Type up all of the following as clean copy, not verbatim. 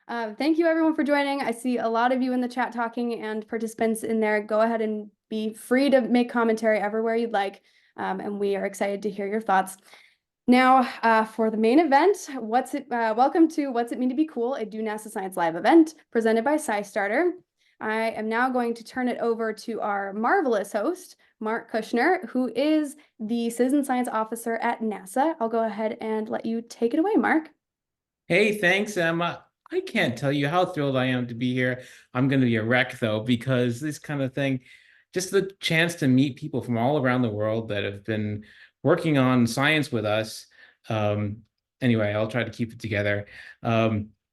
Thank you everyone for joining. I see a lot of you in the chat talking and participants in there. Go ahead and be free to make commentary everywhere you'd like. And we are excited to hear your thoughts. Now, for the main event, welcome to What's It Mean to Be Cool, a Do NASA Science Live event presented by SciStarter. I am now going to turn it over to our marvelous host, Marc Kuchner, who is the Citizen Science Officer at NASA. I'll go ahead and let you take it away, Marc. Hey, thanks, Emma. I can't tell you how thrilled I am to be here. I'm going to be a wreck, though, because this kind of thing, just the chance to meet people from all around the world that have been working on science with us. Um, anyway, I'll try to keep it together.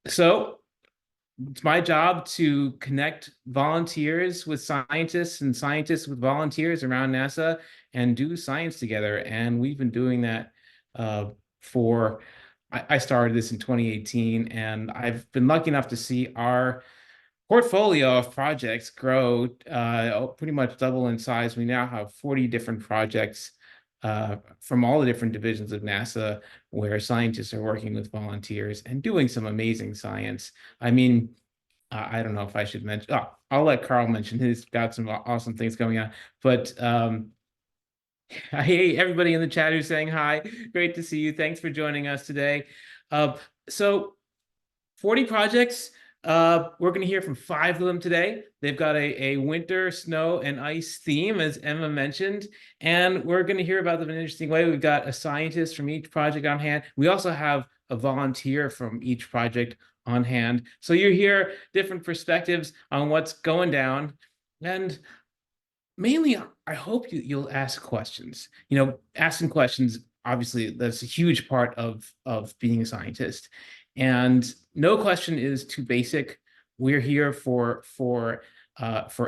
So it's my job to connect volunteers with scientists and scientists with volunteers around NASA and do science together. And we've been doing that for I started this in 2018, and I've been lucky enough to see our portfolio of projects grow pretty much double in size. We now have 40 different projects from all the different divisions of NASA where scientists are working with volunteers and doing some amazing science. I mean, I don't know if I should mention, I'll let Carl mention, he's got some awesome things going on, but hey, everybody in the chat who's saying hi. Great to see you. Thanks for joining us today. So 40 projects. We're going to hear from 5 of them today. They've got a winter, snow, and ice theme, as Emma mentioned, and we're going to hear about them in an interesting way. We've got a scientist from each project on hand. We also have a volunteer from each project on hand. So you hear different perspectives on what's going down. And mainly, I hope you'll ask questions. You know, asking questions, obviously, that's a huge part of being a scientist. And no question is too basic. We're here for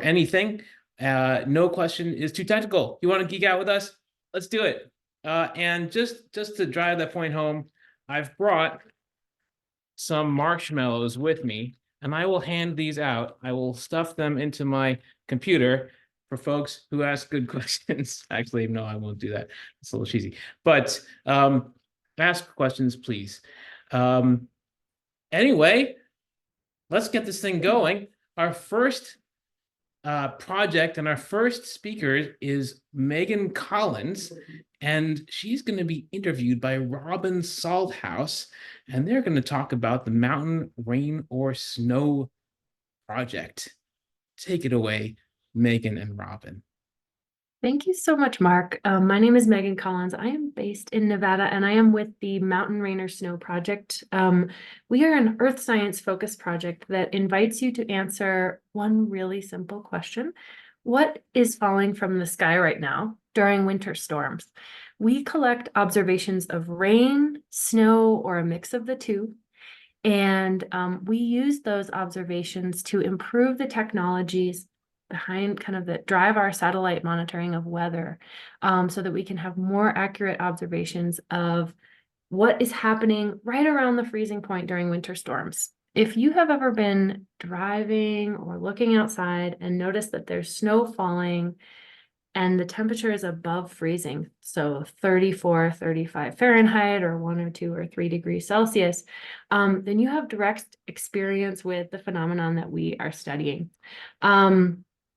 anything. No question is too technical. You want to geek out with us? Let's do it. And just to drive that point home, I've brought some marshmallows with me, and I will hand these out. I will stuff them into my computer for folks who ask good questions. Actually, no, I won't do that. It's a little cheesy. But ask questions, please. Anyway, let's get this thing going. Our first project and our first speaker is Megan Collins, and she's going to be interviewed by Robin Salthouse, and they're going to talk about the Mountain Rain or Snow Project. Take it away, Megan and Robin. Thank you so much, Marc. My name is Megan Collins. I am based in Nevada, and I am with the Mountain Rain or Snow Project. We are an earth science focused project that invites you to answer one really simple question. What is falling from the sky right now during winter storms? We collect observations of rain, snow, or a mix of the two. And we use those observations to improve the technologies behind kind of the drive our satellite monitoring of weather, so that we can have more accurate observations of what is happening right around the freezing point during winter storms. If you have ever been driving or looking outside and noticed that there's snow falling and the temperature is above freezing, so 34, 35 Fahrenheit or 1 or 2 or 3 degrees Celsius, then you have direct experience with the phenomenon that we are studying.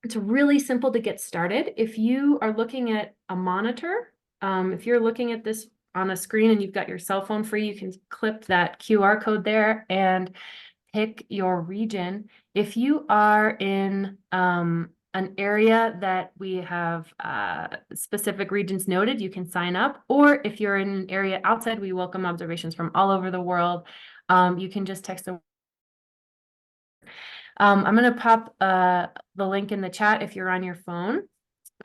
It's really simple to get started. If you are looking at a monitor, if you're looking at this on a screen and you've got your cell phone free, you can clip that QR code there and pick your region. If you are in an area that we have specific regions noted, you can sign up. Or if you're in an area outside, we welcome observations from all over the world. You can just text the I'm going to pop the link in the chat if you're on your phone,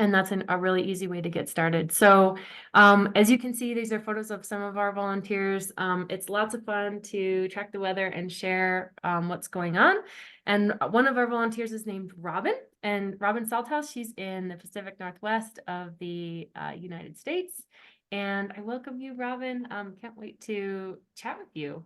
and that's a really easy way to get started. So as you can see, these are photos of some of our volunteers. It's lots of fun to track the weather and share what's going on. And one of our volunteers is named Robin, and Robin Salthouse. She's in the Pacific Northwest of the United States. And I welcome you, Robin. Can't wait to chat with you.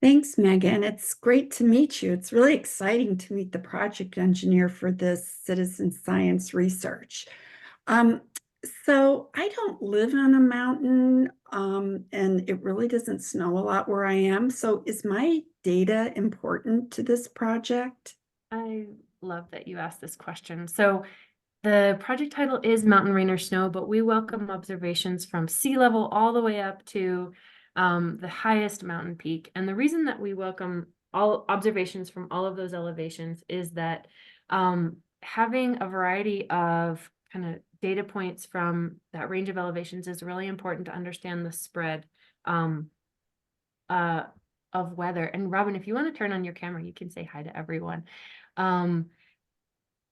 Thanks, Megan. It's great to meet you. It's really exciting to meet the project engineer for this citizen science research. So I don't live on a mountain, and it really doesn't snow a lot where I am. So is my data important to this project? I love that you asked this question. So the project title is Mountain Rain or Snow, but we welcome observations from sea level all the way up to the highest mountain peak. And the reason that we welcome all observations from all of those elevations is that having a variety of kind of data points from that range of elevations is really important to understand the spread um, of weather. And Robin, if you want to turn on your camera, you can say hi to everyone.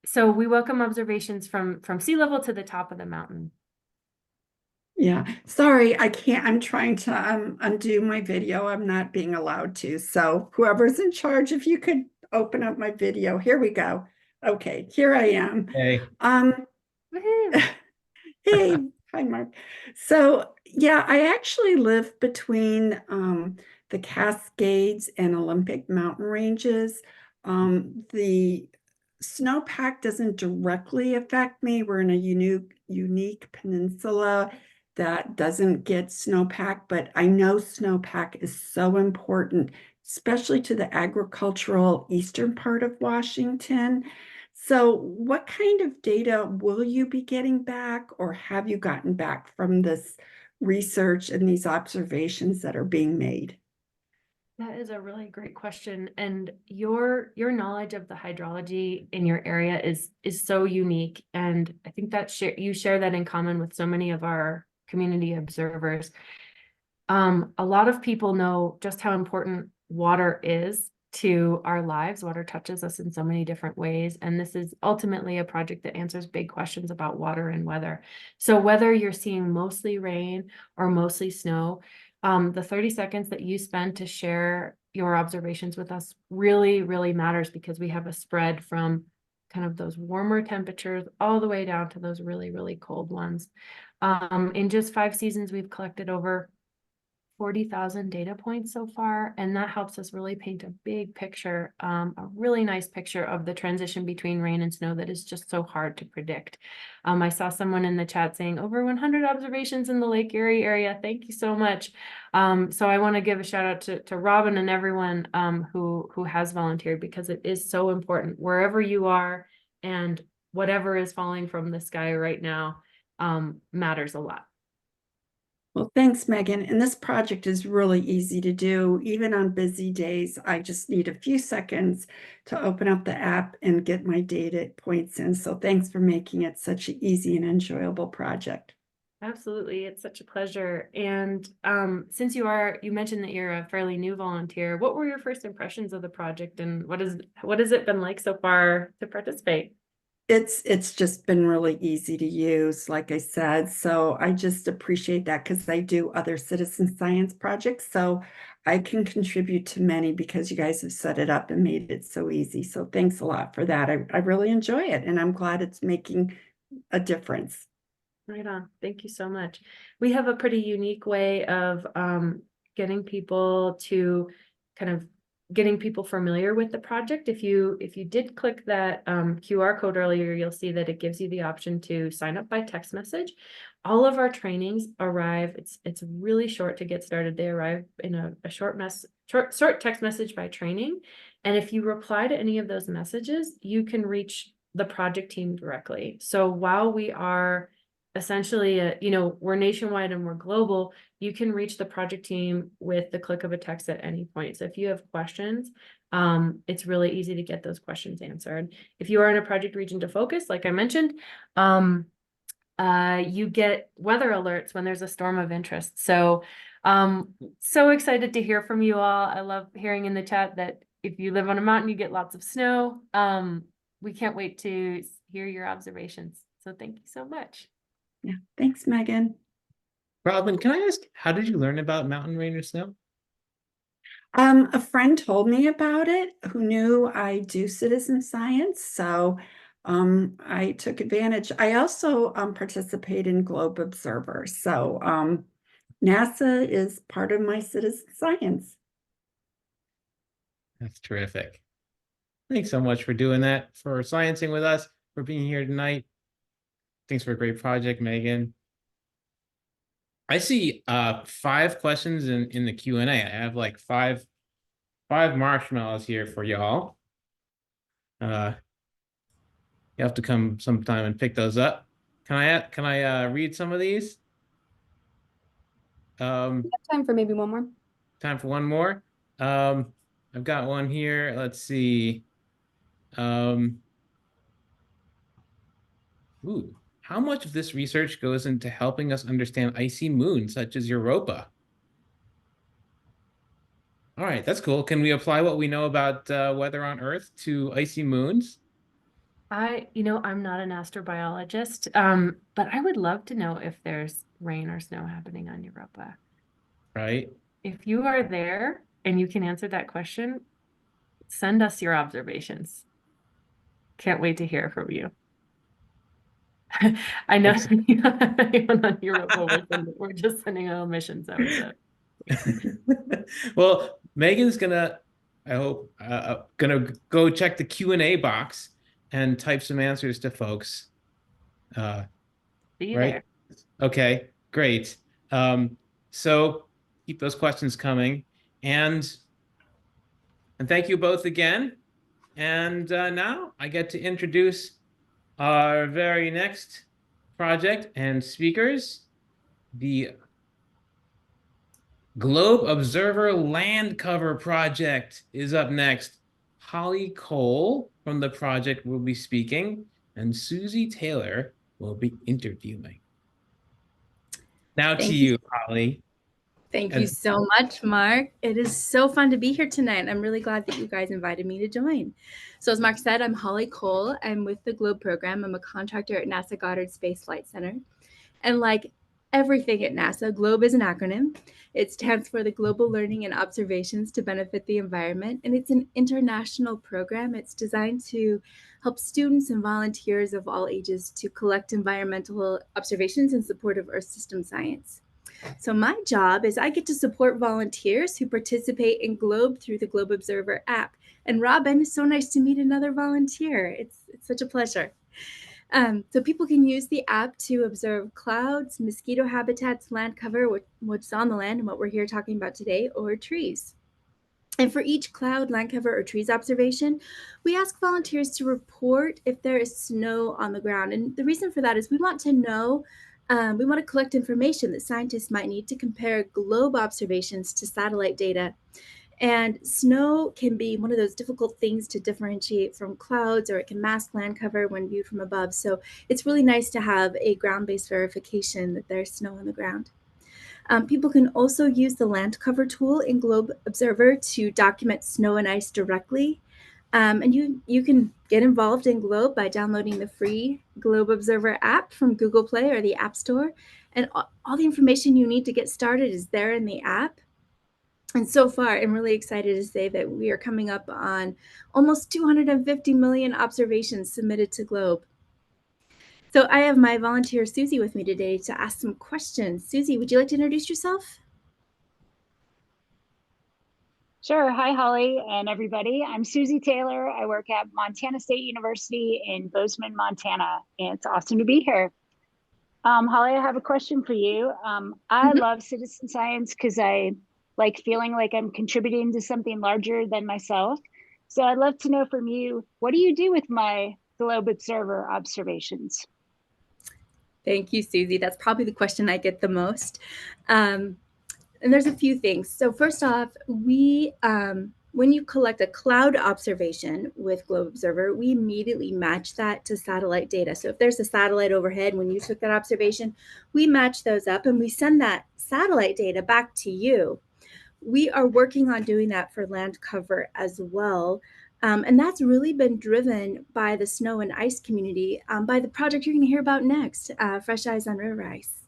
So we welcome observations from sea level to the top of the mountain. Yeah, sorry, I can't. I'm trying to undo my video. I'm not being allowed to. So whoever's in charge, if you could open up my video. Here we go. Okay, here I am. Hey. Woohoo! Hey, hi, Mark. So, yeah, I actually live between the Cascades and Olympic mountain ranges. The snowpack doesn't directly affect me. We're in a unique peninsula that doesn't get snowpack, but I know snowpack is so important, especially to the agricultural eastern part of Washington. So what kind of data will you be getting back, or have you gotten back from this research and these observations that are being made? That is a really great question. And your knowledge of the hydrology in your area is so unique. And I think that you share that in common with so many of our community observers. A lot of people know just how important water is to our lives. Water touches us in so many different ways. And this is ultimately a project that answers big questions about water and weather. So whether you're seeing mostly rain or mostly snow, the 30 seconds that you spend to share your observations with us really, really matters, because we have a spread from kind of those warmer temperatures all the way down to those really, really cold ones. In just 5 seasons, we've collected over 40,000 data points so far, and that helps us really paint a big picture, a really nice picture of the transition between rain and snow that is just so hard to predict. I saw someone in the chat saying over 100 observations in the Lake Erie area. Thank you so much. So I want to give a shout out to Robin and everyone who has volunteered, because it is so important wherever you are, and whatever is falling from the sky right now matters a lot. Well, thanks, Megan. And this project is really easy to do. Even on busy days, I just need a few seconds to open up the app and get my data points in. So thanks for making it such an easy and enjoyable project. Absolutely. It's such a pleasure. And since you mentioned that you're a fairly new volunteer, what were your first impressions of the project, and what has it been like so far to participate? It's just been really easy to use, like I said. So I just appreciate that, because I do other citizen science projects. So I can contribute to many because you guys have set it up and made it so easy. So thanks a lot for that. I really enjoy it, and I'm glad it's making a difference. Right on. Thank you so much. We have a pretty unique way of getting people familiar with the project. If you did click that QR code earlier, you'll see that it gives you the option to sign up by text message. All of our trainings arrive. It's really short to get started. They arrive in a short text message by training. And if you reply to any of those messages, you can reach the project team directly. So while we are essentially, we're nationwide and we're global, you can reach the project team with the click of a text at any point. So if you have questions, it's really easy to get those questions answered. If you are in a project region to focus, like I mentioned, you get weather alerts when there's a storm of interest. So, so excited to hear from you all. I love hearing in the chat that if you live on a mountain, you get lots of snow. We can't wait to hear your observations. So thank you so much. Yeah, thanks, Megan. Robin, can I ask, how did you learn about mountain rain or snow? A friend told me about it who knew I do citizen science, so I took advantage. I also participate in Globe Observer, so NASA is part of my citizen science. That's terrific. Thanks so much for doing that, for sciencing with us, for being here tonight. Thanks for a great project, Megan. I see 5 questions in the Q&A. I have like five marshmallows here for y'all. You have to come sometime and pick those up. Can I read some of these? We have time for maybe one more. Time for one more. I've got one here. Let's see. Ooh, how much of this research goes into helping us understand icy moons such as Europa? All right, that's cool. Can we apply what we know about weather on Earth to icy moons? I'm not an astrobiologist, but I would love to know if there's rain or snow happening on Europa. Right. If you are there and you can answer that question, send us your observations. Can't wait to hear from you. I know you don't have anyone on Europa. We're just sending out missions. Well, Megan's gonna, I hope, gonna go check the Q&A box and type some answers to folks. See you Right? there. Okay, great. So keep those questions coming, and thank you both again. And now I get to introduce our very next project and speakers. The Globe Observer Land Cover Project is up next. Holly Cole from the project will be speaking, and Susie Taylor will be interviewing. Now to you, Holly. Thank you so much, Mark. It is so fun to be here tonight. I'm really glad that you guys invited me to join. So as Mark said, I'm Holly Cole. I'm with the GLOBE program. I'm a contractor at NASA Goddard Space Flight Center. And like everything at NASA, GLOBE is an acronym. It stands for the Global Learning and Observations to Benefit the Environment. And it's an international program. It's designed to help students and volunteers of all ages to collect environmental observations in support of Earth system science. So my job is I get to support volunteers who participate in GLOBE through the GLOBE Observer app. And Robin, it's so nice to meet another volunteer. It's such a pleasure. So people can use the app to observe clouds, mosquito habitats, land cover, what's on the land and what we're here talking about today, or trees. And for each cloud, land cover, or trees observation, we ask volunteers to report if there is snow on the ground. And the reason for that is we want to know, we want to collect information that scientists might need to compare GLOBE observations to satellite data. And snow can be one of those difficult things to differentiate from clouds, or it can mask land cover when viewed from above. So it's really nice to have a ground-based verification that there's snow on the ground. People can also use the land cover tool in GLOBE Observer to document snow and ice directly. And you can get involved in GLOBE by downloading the free GLOBE Observer app from Google Play or the App Store. And all the information you need to get started is there in the app. And so far, I'm really excited to say that we are coming up on almost 250 million observations submitted to GLOBE. So I have my volunteer Susie with me today to ask some questions. Susie, would you like to introduce yourself? Sure. Hi, Holly and everybody. I'm Susie Taylor. I work at Montana State University in Bozeman, Montana, and it's awesome to be here. Holly, I have a question for you. I love citizen science because I like feeling like I'm contributing to something larger than myself. So I'd love to know from you, what do you do with my Globe Observer observations? Thank you, Susie. That's probably the question I get the most. And there's a few things. So first off, when you collect a cloud observation with GLOBE Observer, we immediately match that to satellite data. So if there's a satellite overhead when you took that observation, we match those up and we send that satellite data back to you. We are working on doing that for land cover as well. And that's really been driven by the snow and ice community, by the project you're going to hear about next, Fresh Eyes on River Ice.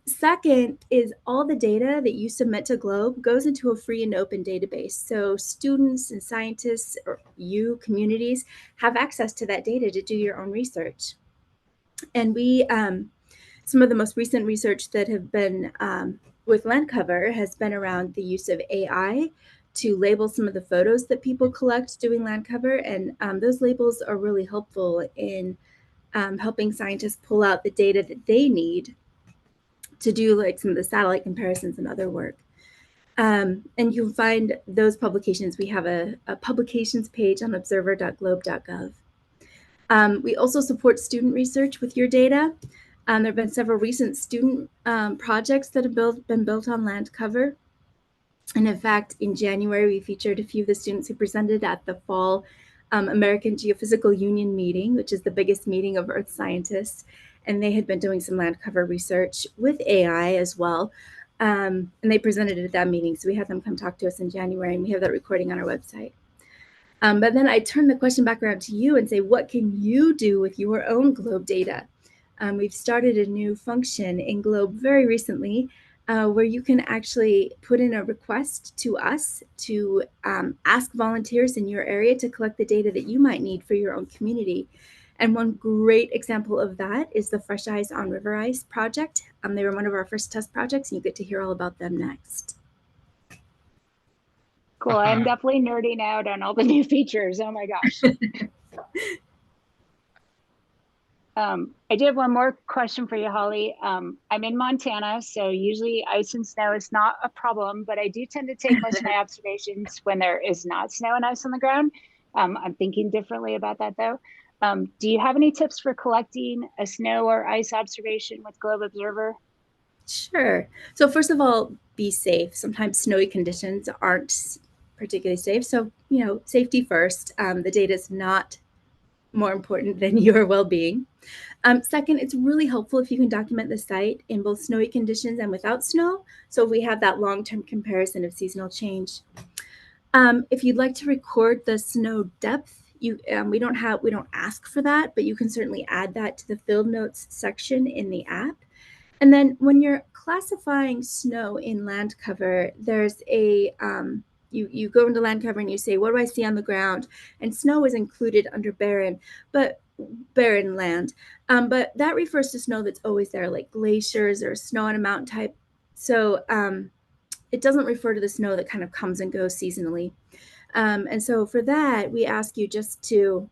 Second is all the data that you submit to GLOBE goes into a free and open database. So students and scientists, or you, communities, have access to that data to do your own research. And we, some of the most recent research that have been with land cover has been around the use of AI to label some of the photos that people collect doing land cover. And those labels are really helpful in helping scientists pull out the data that they need to do like some of the satellite comparisons and other work. And you'll find those publications. We have a publications page on observer.globe.gov. We also support student research with your data. There have been several recent student projects that have been built on land cover. And in fact, in January, we featured a few of the students who presented at the fall American Geophysical Union meeting, which is the biggest meeting of earth scientists. And they had been doing some land cover research with AI as well. And they presented it at that meeting. So we had them come talk to us in January, and we have that recording on our website. But then I turn the question back around to you and say, what can you do with your own GLOBE data? We've started a new function in GLOBE very recently where you can actually put in a request to us to ask volunteers in your area to collect the data that you might need for your own community. And one great example of that is the Fresh Eyes on River Ice project. They were one of our first test projects, and you get to hear all about them next. Cool. I'm definitely nerding out on all the new features. Oh my gosh. I do have one more question for you, Holly. I'm in Montana, so usually ice and snow is not a problem, but I do tend to take most of my observations when there is not snow and ice on the ground. I'm thinking differently about that though. Do you have any tips for collecting a snow or ice observation with Globe Observer? Sure. So first of all, be safe. Sometimes snowy conditions aren't particularly safe. So, safety first. The data is not more important than your well-being. Second, it's really helpful if you can document the site in both snowy conditions and without snow. So we have that long-term comparison of seasonal change. If you'd like to record the snow depth, we don't ask for that, but you can certainly add that to the field notes section in the app. And then when you're classifying snow in land cover, there's a you go into land cover and you say, what do I see on the ground? And snow is included under barren land. But that refers to snow that's always there, like glaciers or snow on a mountain type. So it doesn't refer to the snow that kind of comes and goes seasonally. And so for that, we ask you just to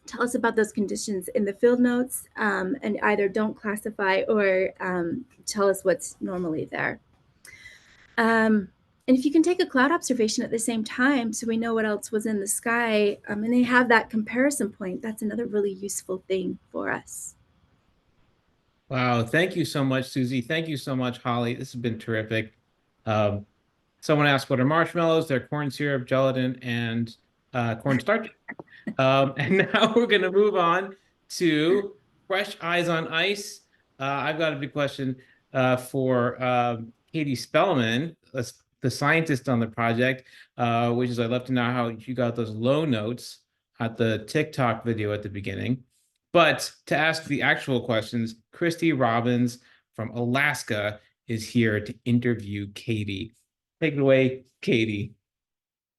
tell us about those conditions in the field notes, and either don't classify or tell us what's normally there. And if you can take a cloud observation at the same time so we know what else was in the sky, and they have that comparison point, that's another really useful thing for us. Wow, thank you so much, Susie. Thank you so much, Holly. This has been terrific. Someone asked, what are marshmallows? They're corn syrup, gelatin, and cornstarch. And now we're going to move on to Fresh Eyes on Ice. I've got a big question for Katie Spellman, the scientist on the project, which is I'd love to know how you got those low notes at the TikTok video at the beginning. But to ask the actual questions, Christy Robbins from Alaska is here to interview Katie. Take it away, Katie.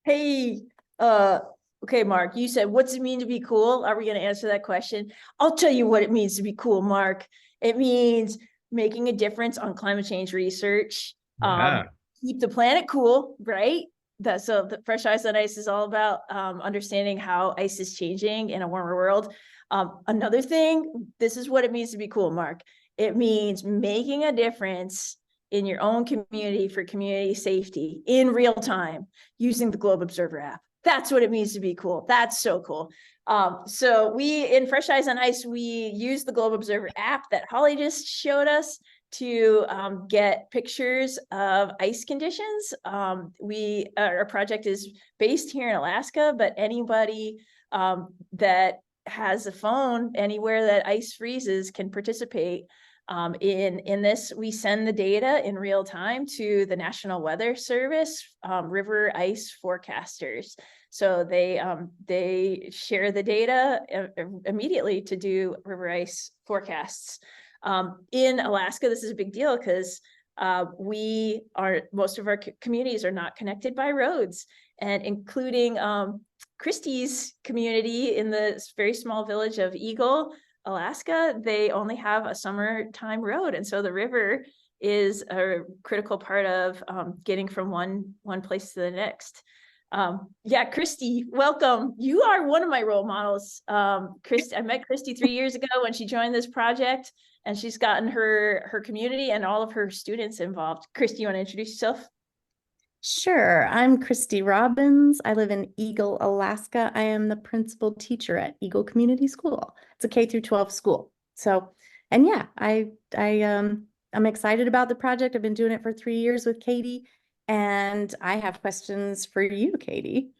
Hey, okay, Mark, you said, what's it mean to be cool? Are we going to answer that question? I'll tell you what it means to be cool, Mark. It means making a difference on climate change research. Keep the planet cool, right? So the Fresh Eyes on Ice is all about understanding how ice is changing in a warmer world. Another thing, this is what it means to be cool, Mark. It means making a difference in your own community for community safety in real time using the Globe Observer app. That's what it means to be cool. That's so cool. So we, in Fresh Eyes on Ice, we use the Globe Observer app that Holly just showed us to get pictures of ice conditions. Our project is based here in Alaska, but anybody that has a phone anywhere that ice freezes can participate. In this, we send the data in real time to the National Weather Service river ice forecasters. So they share the data immediately to do river ice forecasts. In Alaska, this is a big deal because most of our communities are not connected by roads, and including Christie's community in the very small village of Eagle, Alaska, they only have a summertime road. And so the river is a critical part of getting from one place to the next. Yeah, Christy, welcome. You are one of my role models. Christy, I met Christy 3 years ago when she joined this project, and she's gotten her community and all of her students involved. Christy, you want to introduce yourself? Sure. I'm Christy Robbins. I live in Eagle, Alaska. I am the principal teacher at Eagle Community School. It's a K through 12 school. So, and yeah, I'm excited about the project. I've been doing it for 3 years with Katie, and I have questions for you, Katie.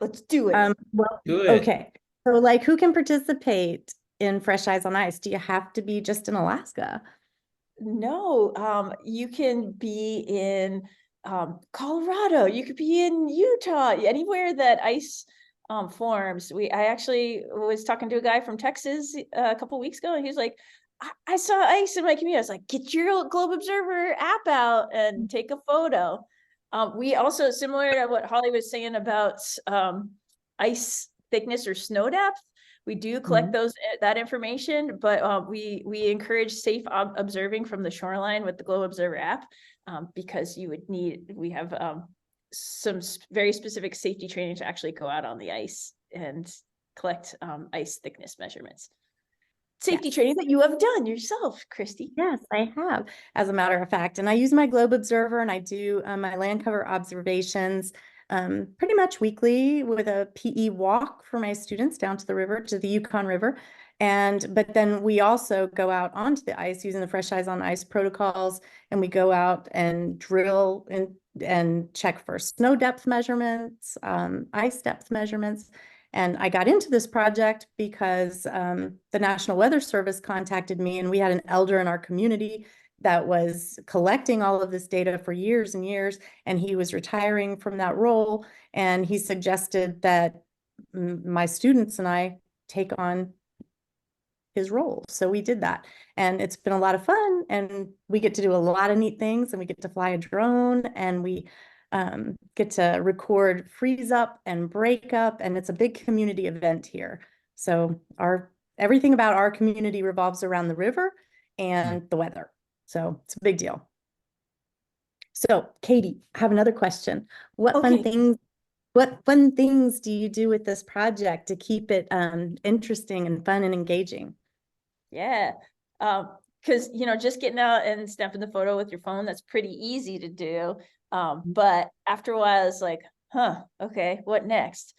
Let's do it. Well, Good. okay. So like who can participate in Fresh Eyes on Ice? Do you have to be just in Alaska? No, you can be in Colorado, you could be in Utah, anywhere that ice forms. I actually was talking to a guy from Texas a couple weeks ago, and he was like, I saw ice in my community. I was like, get your Globe Observer app out and take a photo. We also, similar to what Holly was saying about ice thickness or snow depth, we do collect that information, but we encourage safe observing from the shoreline with the Globe Observer app, because we have some very specific safety training to actually go out on the ice and collect ice thickness measurements. Safety training that you have done yourself, Christy. Yes, I have, as a matter of fact. And I use my Globe Observer, and I do my land cover observations pretty much weekly with a PE walk for my students down to the river, to the Yukon River. But then we also go out onto the ice using the Fresh Eyes on Ice protocols, and we go out and drill and check for snow depth measurements, ice depth measurements. And I got into this project because the National Weather Service contacted me, and we had an elder in our community that was collecting all of this data for years and years, and he was retiring from that role. And he suggested that my students and I take on his role. So we did that, and it's been a lot of fun, and we get to do a lot of neat things, and we get to fly a drone, and we get to record freeze up and break up, and it's a big community event here. So everything about our community revolves around the river and the weather. So it's a big deal. So Katie, I have another question. What fun things do you do with this project to keep it interesting and fun and engaging? Yeah, because just getting out and snapping the photo with your phone, that's pretty easy to do. But after a while, it's like, okay, what next?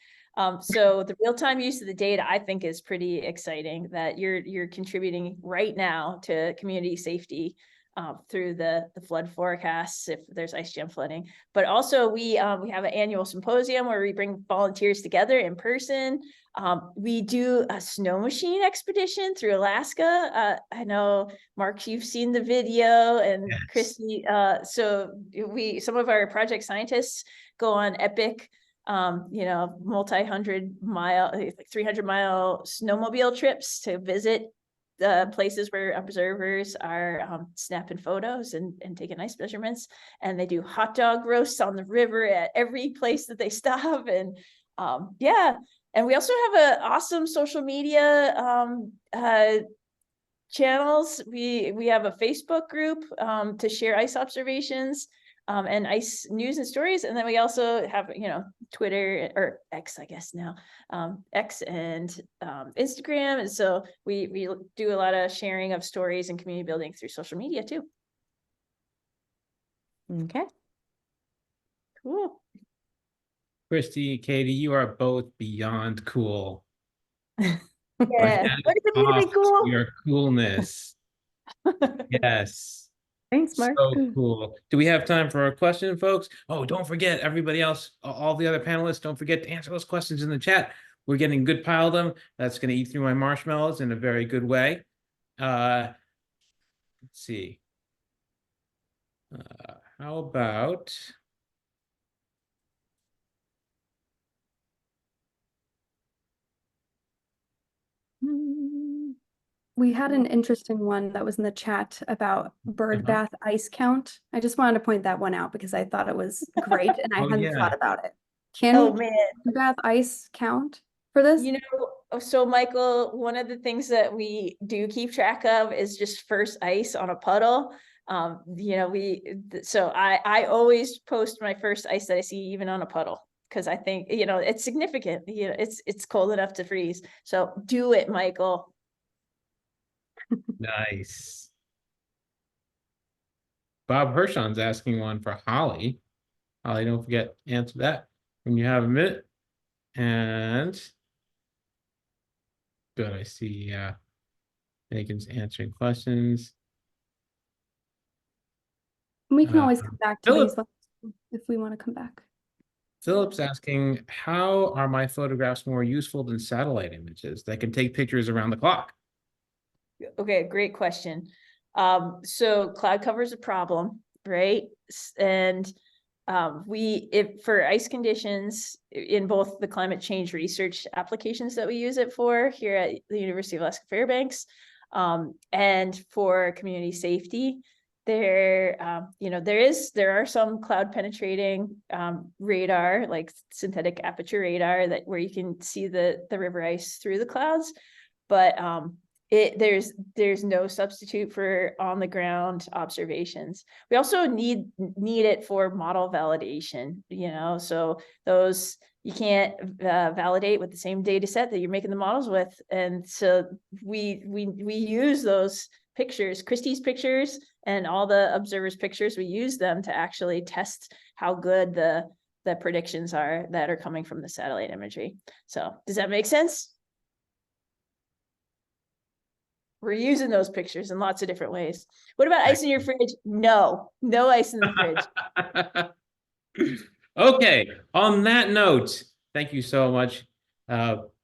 So the real-time use of the data, I think, is pretty exciting, that you're contributing right now to community safety through the flood forecasts if there's ice jam flooding. But also we have an annual symposium where we bring volunteers together in person. We do a snow machine expedition through Alaska. I know, Mark, you've seen the video, and yes. Christy. So some of our project scientists go on epic, multi-100-mile, like 300-mile snowmobile trips to visit the places where observers are snapping photos and taking ice measurements. And they do hot dog roasts on the river at every place that they stop. And yeah. And we also have an awesome social media channels. We have a Facebook group to share ice observations and ice news and stories. And then we also have, Twitter, or X, I guess now, X and Instagram. And so we do a lot of sharing of stories and community building through social media too. Okay. Cool. Christy, Katie, you are both beyond cool. Yeah. What does it mean to be cool? Your coolness. Yes. Thanks, Mark. So cool. Do we have time for a question, folks? Oh, don't forget, everybody else, all the other panelists, don't forget to answer those questions in the chat. We're getting a good pile of them. That's going to eat through my marshmallows in a very good way. Let's see. How about... We had an interesting one that was in the chat about bird bath ice count. I just wanted to point that one out because I thought it was great and I hadn't thought about it. Can bird bath ice count for this? So Michael, one of the things that we do keep track of is just first ice on a puddle. So I always post my first ice that I see, even on a puddle, because I think, it's significant. It's cold enough to freeze. So do it, Michael. Nice. Bob Hershon's asking one for Holly. Holly, don't forget to answer that when you have a minute. And good, I see Megan's answering questions. We can always come back to these Philip. ones if we want to come back. Philip's asking, how are my photographs more useful than satellite images that can take pictures around the clock? Okay, great question. So cloud cover is a problem, right? And for ice conditions in both the climate change research applications that we use it for here at the University of Alaska Fairbanks, and for community safety, there are some cloud penetrating radar, like synthetic aperture radar, where you can see the river ice through the clouds, but there's no substitute for on the ground observations. We also need it for model validation, so those you can't validate with the same data set that you're making the models with. And so we use those pictures, Christie's pictures and all the observers' pictures, we use them to actually test how good the predictions are that are coming from the satellite imagery. So does that make sense? We're using those pictures in lots of different ways. What about ice in your fridge? No ice in the fridge. Okay, on that note, thank you so much,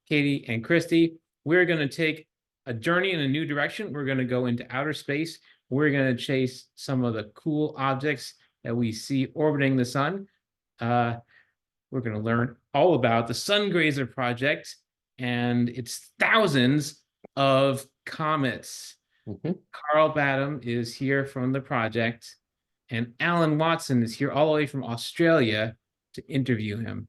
Katie and Christy. We're going to take a journey in a new direction. We're going to go into outer space. We're going to chase some of the cool objects that we see orbiting the sun. We're going to learn all about the Sungrazer Project and its thousands of comets. Carl Badham is here from the project, and Alan Watson is here all the way from Australia to interview him.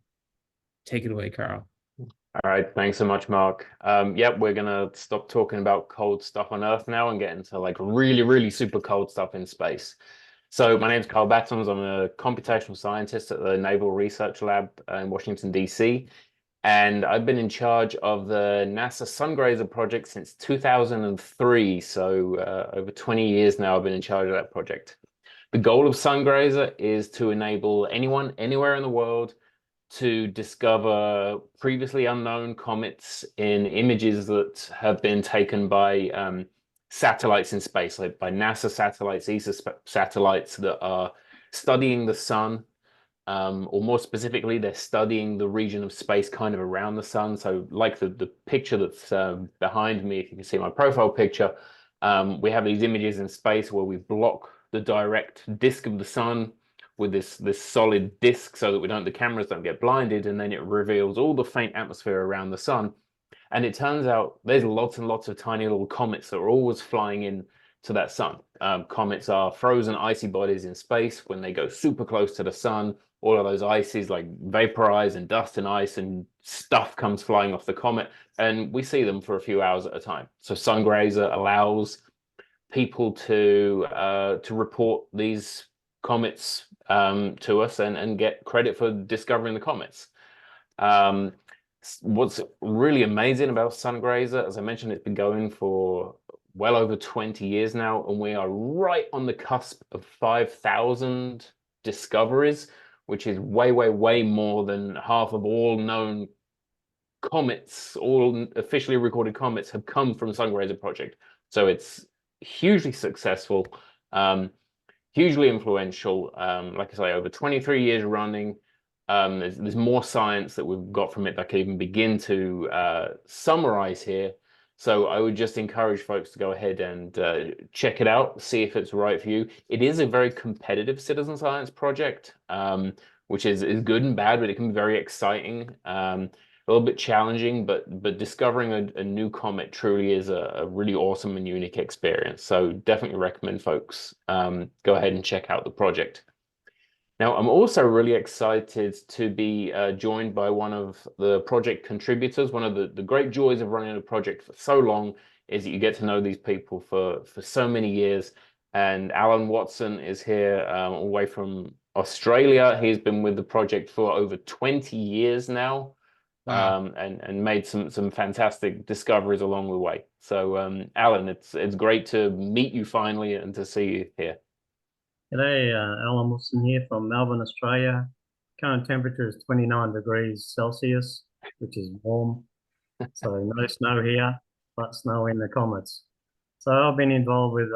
Take it away, Carl. All right, thanks so much, Mark. Yep, we're gonna stop talking about cold stuff on Earth now and get into like really, really super cold stuff in space. So my name's Carl Battens. I'm a computational scientist at the Naval Research Lab in Washington, D.C. And I've been in charge of the NASA Sungrazer project since 2003. So over 20 years now, I've been in charge of that project. The goal of Sungrazer is to enable anyone, anywhere in the world, to discover previously unknown comets in images that have been taken by satellites in space, like by NASA satellites, ESA satellites that are studying the sun, or more specifically, they're studying the region of space kind of around the sun. So like the picture that's behind me, if you can see my profile picture, we have these images in space where we block the direct disk of the sun with this solid disk so that the cameras don't get blinded, and then it reveals all the faint atmosphere around the sun. And it turns out there's lots and lots of tiny little comets that are always flying in to that sun. Comets are frozen icy bodies in space. When they go super close to the sun, all of those ices like vaporize, and dust and ice and stuff comes flying off the comet, and we see them for a few hours at a time. So Sungrazer allows people to report these comets to us and get credit for discovering the comets. What's really amazing about Sungrazer, as I mentioned, it's been going for well over 20 years now, and we are right on the cusp of 5,000 discoveries, which is way, way, way more than half of all known comets, all officially recorded comets have come from Sungrazer Project. So it's hugely successful, hugely influential. Like I say, over 23 years running. There's more science that we've got from it that I can even begin to summarize here. So I would just encourage folks to go ahead and check it out, see if it's right for you. It is a very competitive citizen science project, which is good and bad, but it can be very exciting. A little bit challenging, but discovering a new comet truly is a really awesome and unique experience. So definitely recommend folks go ahead and check out the project. Now, I'm also really excited to be joined by one of the project contributors. One of the great joys of running a project for so long is that you get to know these people for so many years. And Alan Watson is here all the way from Australia. He's been with the project for over 20 years now. Wow. And made some fantastic discoveries along the way. So Alan, it's great to meet you finally and to see you here. G'day, Alan Wilson here from Melbourne, Australia. Current temperature is 29 degrees Celsius, which is warm. So no snow here, but snow in the comets. So I've been involved with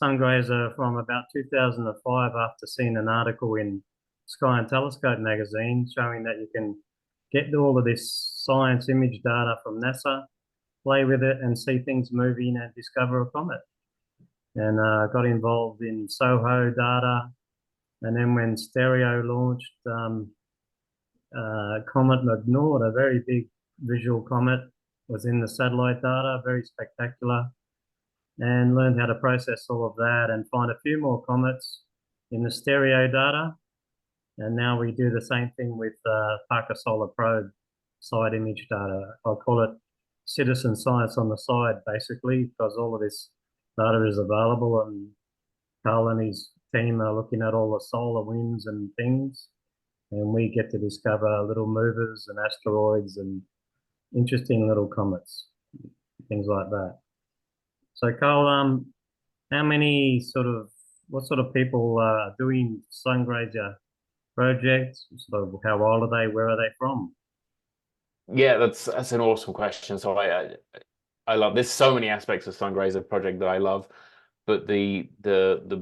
Sungrazer from about 2005 after seeing an article in Sky and Telescope magazine showing that you can get all of this science image data from NASA, play with it and see things moving and discover a comet. And got involved in SOHO data. And then when Stereo launched, Comet Magnotta, a very big visual comet, was in the satellite data, very spectacular, and learned how to process all of that and find a few more comets in the stereo data. And now we do the same thing with Parker Solar Probe side image data. I'll call it citizen science on the side, basically, because all of this data is available, and Carl and his team are looking at all the solar winds and things, and we get to discover little movers and asteroids and interesting little comets, things like that. So Carl, what sort of people are doing Sungrazer Project? Sort of how old are they? Where are they from? Yeah, that's an awesome question. So I love, there's so many aspects of Sungrazer Project that I love, but the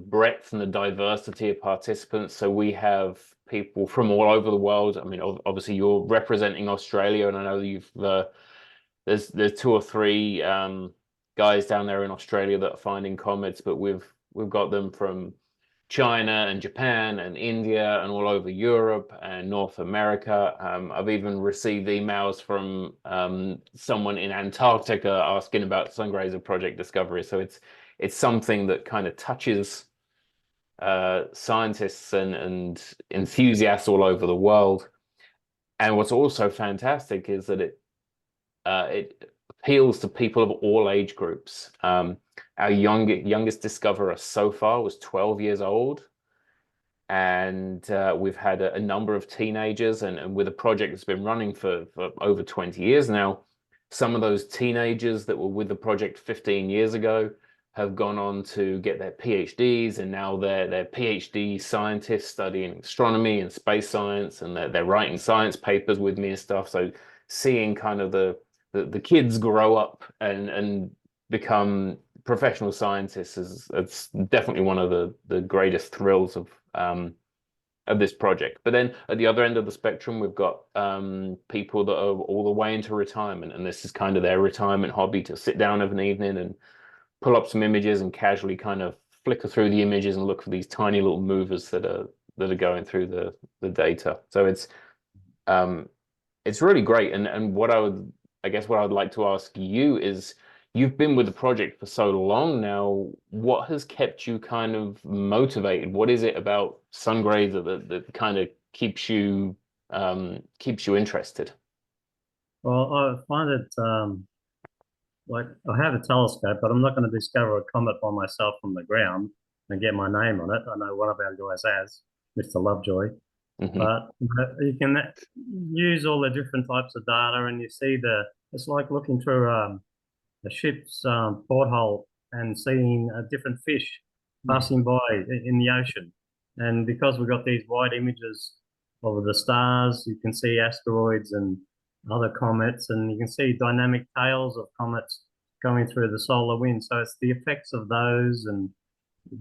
breadth and the diversity of participants. So we have people from all over the world. I mean, obviously you're representing Australia, and I know you've there's 2 or 3 guys down there in Australia that are finding comets, but we've got them from China and Japan and India and all over Europe and North America. I've even received emails from someone in Antarctica asking about Sungrazer Project discovery. So it's something that kind of touches scientists and enthusiasts all over the world. And what's also fantastic is that it appeals to people of all age groups. Our youngest discoverer so far was 12 years old. And we've had a number of teenagers, and with a project that's been running for over 20 years now, some of those teenagers that were with the project 15 years ago have gone on to get their PhDs, and now they're PhD scientists studying astronomy and space science, and they're writing science papers with me and stuff. So seeing kind of the kids grow up and become professional scientists it's definitely one of the greatest thrills of this project. But then at the other end of the spectrum, we've got people that are all the way into retirement, and this is kind of their retirement hobby, to sit down of an evening and pull up some images and casually kind of flicker through the images and look for these tiny little movers that are going through the data. So it's really great. And what I guess what I'd like to ask you is, you've been with the project for so long now. What has kept you kind of motivated? What is it about Sungrazer that kind of keeps you interested? Well, I find it like I have a telescope, but I'm not going to discover a comet by myself from the ground and get my name on it. I know one of our guys has, Mr. Lovejoy. Mm-hmm. But you can use all the different types of data, and you see it's like looking through a ship's porthole and seeing different fish passing by in the ocean. And because we've got these wide images of the stars, you can see asteroids and other comets, and you can see dynamic tails of comets going through the solar wind. So it's the effects of those and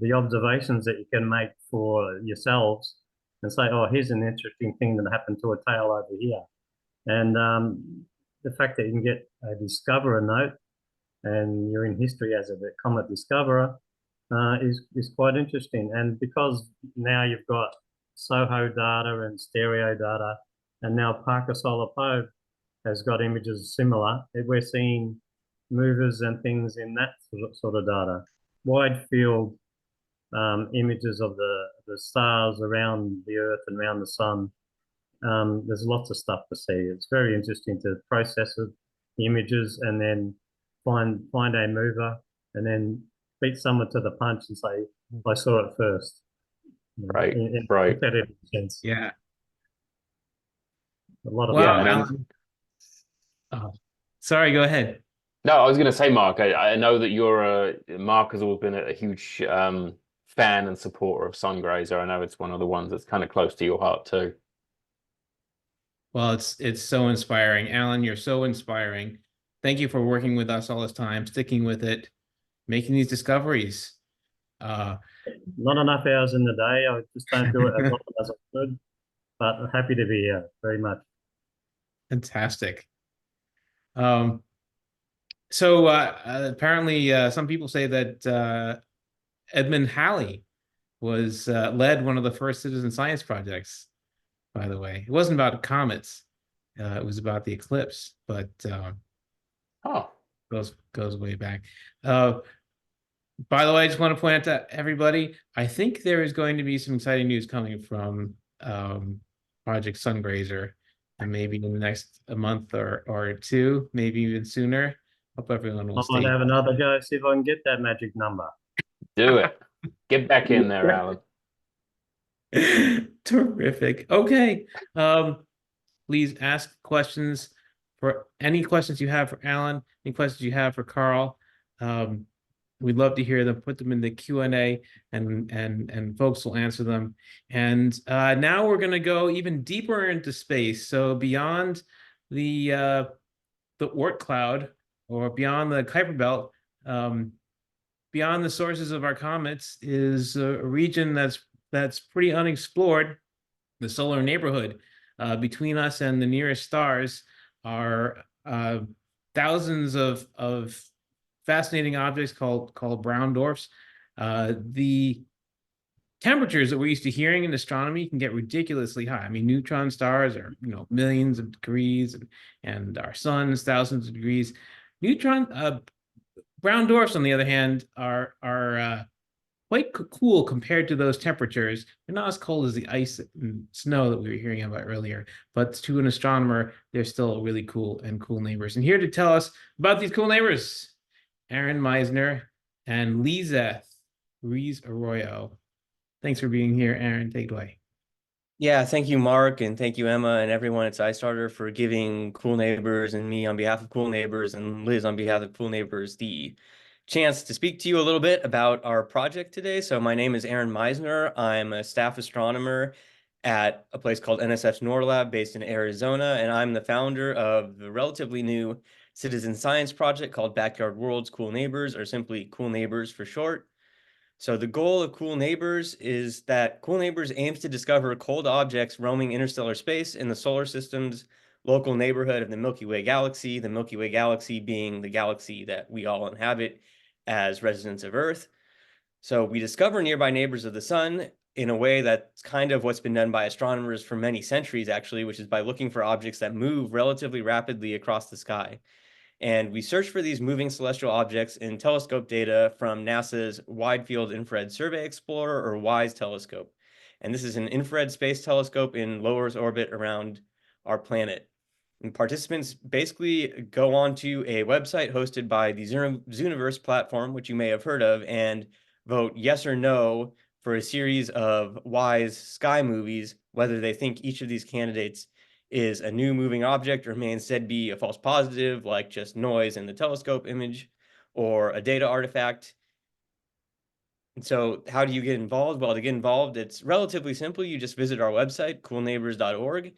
the observations that you can make for yourselves and say, oh, here's an interesting thing that happened to a tail over here. And the fact that you can get a discoverer note and you're in history as a comet discoverer is quite interesting. And because now you've got SOHO data and stereo data, and now Parker Solar Probe has got images similar, we're seeing movers and things in that sort of data. Wide field images of the stars around the Earth and around the sun. There's lots of stuff to see. It's very interesting to process the images and then find a mover, and then beat someone to the punch and say, I saw it first. Right, In right. competitive sense. Yeah. A lot of Wow, Yeah, and Alan. Oh, sorry, go ahead. no, I was going to say, Mark, I know that Mark has always been a huge fan and supporter of Sungrazer. I know it's one of the ones that's kind of close to your heart too. Well, it's so inspiring. Alan, you're so inspiring. Thank you for working with us all this time, sticking with it, making these discoveries. Not enough hours in the day. I just don't do it as often as I could. But I'm happy to be here very much. Fantastic. So apparently some people say that Edmund Halley was led one of the first citizen science projects, by the way. It wasn't about comets. It was about the eclipse, but Oh, goes way back. By the way, I just want to point out to everybody, I think there is going to be some exciting news coming from Project Sungrazer, and maybe in the next a month or two, maybe even sooner. Hope everyone will I might stay. have another go, see if I can get that magic number. do it. Get back in there, Alan. Terrific. Okay. Please ask questions for any questions you have for Alan, any questions you have for Carl. We'd love to hear them. Put them in the Q&A and folks will answer them. And now we're going to go even deeper into space. So beyond the Oort cloud or beyond the Kuiper belt, beyond the sources of our comets is a region that's pretty unexplored, the solar neighborhood. Between us and the nearest stars are thousands of fascinating objects called brown dwarfs. The temperatures that we're used to hearing in astronomy can get ridiculously high. I mean, neutron stars are millions of degrees, and our sun is thousands of degrees. Brown dwarfs, on the other hand, are quite cool compared to those temperatures. They're not as cold as the ice and snow that we were hearing about earlier, but to an astronomer, they're still really cool and cool neighbors. And here to tell us about these cool neighbors, Aaron Meisner and Lizeth Ruiz Arroyo. Thanks for being here, Aaron. Take it away. Yeah, thank you, Mark, and thank you, Emma, and everyone at SciStarter for giving Cool Neighbors and me on behalf of Cool Neighbors and Liz on behalf of Cool Neighbors the chance to speak to you a little bit about our project today. So my name is Aaron Meisner. I'm a staff astronomer at a place called NSF's NORLab based in Arizona, and I'm the founder of the relatively new citizen science project called Backyard Worlds Cool Neighbors, or simply Cool Neighbors for short. So the goal of Cool Neighbors is that Cool Neighbors aims to discover cold objects roaming interstellar space in the solar system's local neighborhood of the Milky Way galaxy, the Milky Way galaxy being the galaxy that we all inhabit as residents of Earth. So we discover nearby neighbors of the sun in a way that's kind of what's been done by astronomers for many centuries, actually, which is by looking for objects that move relatively rapidly across the sky. And we search for these moving celestial objects in telescope data from NASA's Wide Field Infrared Survey Explorer, or WISE telescope. And this is an infrared space telescope in low Earth orbit around our planet. And participants basically go onto a website hosted by the Zooniverse platform, which you may have heard of, and vote yes or no for a series of WISE sky movies, whether they think each of these candidates is a new moving object or may instead be a false positive, like just noise in the telescope image, or a data artifact. And so how do you get involved? Well, to get involved, it's relatively simple. You just visit our website, coolneighbors.org.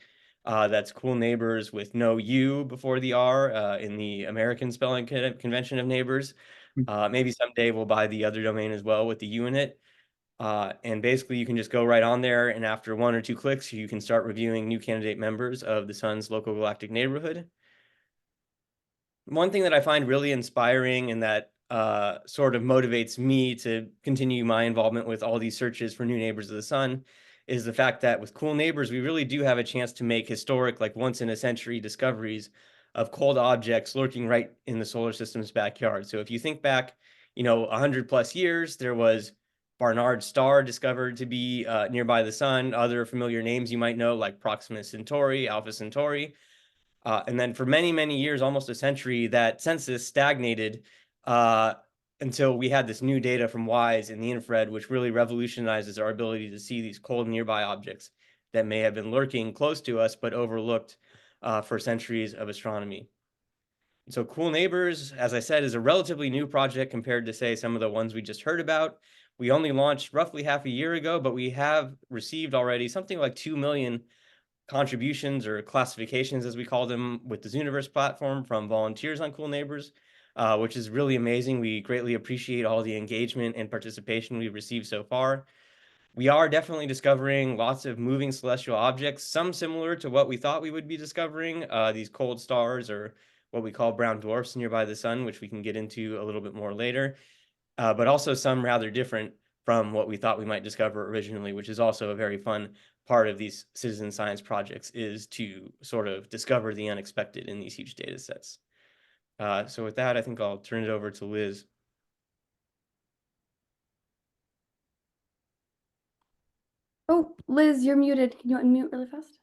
That's Cool Neighbors with no U before the R in the American spelling convention of neighbors. Maybe someday we'll buy the other domain as well with the U in it. And basically you can just go right on there, and after 1 or 2 clicks, you can start reviewing new candidate members of the sun's local galactic neighborhood. One thing that I find really inspiring and that sort of motivates me to continue my involvement with all these searches for new neighbors of the sun is the fact that with Cool Neighbors, we really do have a chance to make historic, like once in a century discoveries of cold objects lurking right in the solar system's backyard. So if you think back, 100+ years, there was Barnard's star discovered to be nearby the sun, other familiar names you might know like Proxima Centauri, Alpha Centauri. And then for many, many years, almost a century, that census stagnated until we had this new data from WISE in the infrared, which really revolutionizes our ability to see these cold nearby objects that may have been lurking close to us, but overlooked for centuries of astronomy. So Cool Neighbors, as I said, is a relatively new project compared to, say, some of the ones we just heard about. We only launched roughly half a year ago, but we have received already something like 2 million contributions or classifications, as we call them, with the Zooniverse platform from volunteers on Cool Neighbors, which is really amazing. We greatly appreciate all the engagement and participation we've received so far. We are definitely discovering lots of moving celestial objects, some similar to what we thought we would be discovering, these cold stars or what we call brown dwarfs nearby the sun, which we can get into a little bit more later, but also some rather different from what we thought we might discover originally, which is also a very fun part of these citizen science projects, is to sort of discover the unexpected in these huge data sets. So with that, I think I'll turn it over to Liz. Oh, Liz, you're muted. Can you unmute really fast?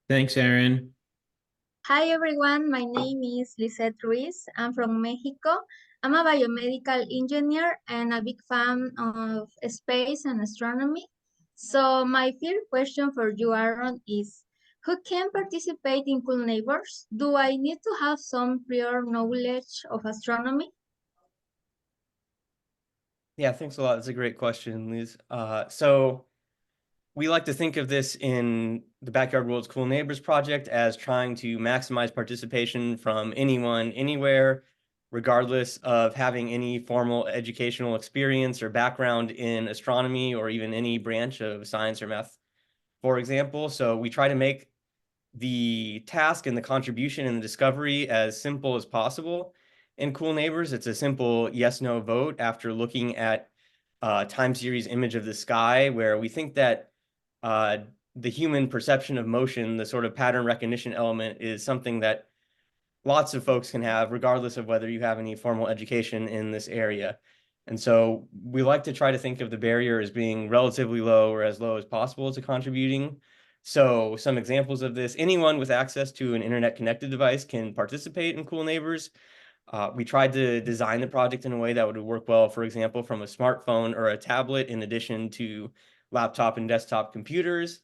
Thanks, Aaron. Hi everyone, my name is Lisette Ruiz. I'm from Mexico. I'm a biomedical engineer and a big fan of space and astronomy. So my first question for you, Aaron, is who can participate in Cool Neighbors? Do I need to have some prior knowledge of astronomy? Yeah, thanks a lot. That's a great question, Liz. So we like to think of this in the Backyard World's Cool Neighbors project as trying to maximize participation from anyone, anywhere, regardless of having any formal educational experience or background in astronomy or even any branch of science or math, for example. So we try to make the task and the contribution and the discovery as simple as possible. In Cool Neighbors, it's a simple yes/no vote after looking at time series image of the sky, where we think that the human perception of motion, the sort of pattern recognition element, is something that lots of folks can have, regardless of whether you have any formal education in this area. And so we like to try to think of the barrier as being relatively low or as low as possible to contributing. So some examples of this: anyone with access to an internet connected device can participate in Cool Neighbors. We tried to design the project in a way that would work well, for example, from a smartphone or a tablet, in addition to laptop and desktop computers.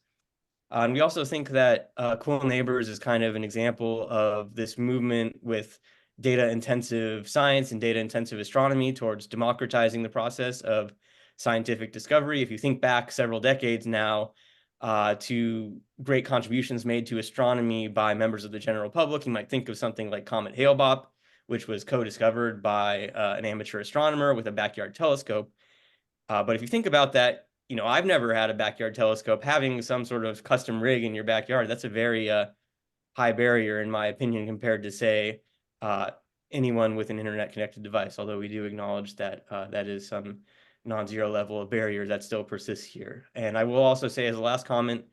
And we also think that Cool Neighbors is kind of an example of this movement with data-intensive science and data-intensive astronomy towards democratizing the process of scientific discovery. If you think back several decades now to great contributions made to astronomy by members of the general public, you might think of something like Comet Hale-Bopp, which was co-discovered by an amateur astronomer with a backyard telescope. But if you think about that, you know, I've never had a backyard telescope. Having some sort of custom rig in your backyard, that's a very high barrier, in my opinion, compared to, say, anyone with an internet connected device, although we do acknowledge that that is some non-zero level of barrier that still persists here. And I will also say, as a last comment,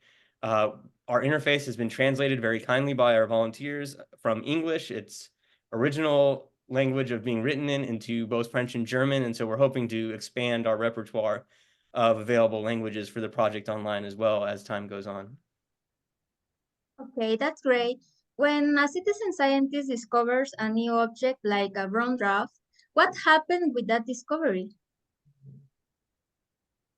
our interface has been translated very kindly by our volunteers from English, its original language of being written in, into both French and German. And so we're hoping to expand our repertoire of available languages for the project online as well as time goes on. Okay, that's great. When a citizen scientist discovers a new object like a brown dwarf, what happened with that discovery?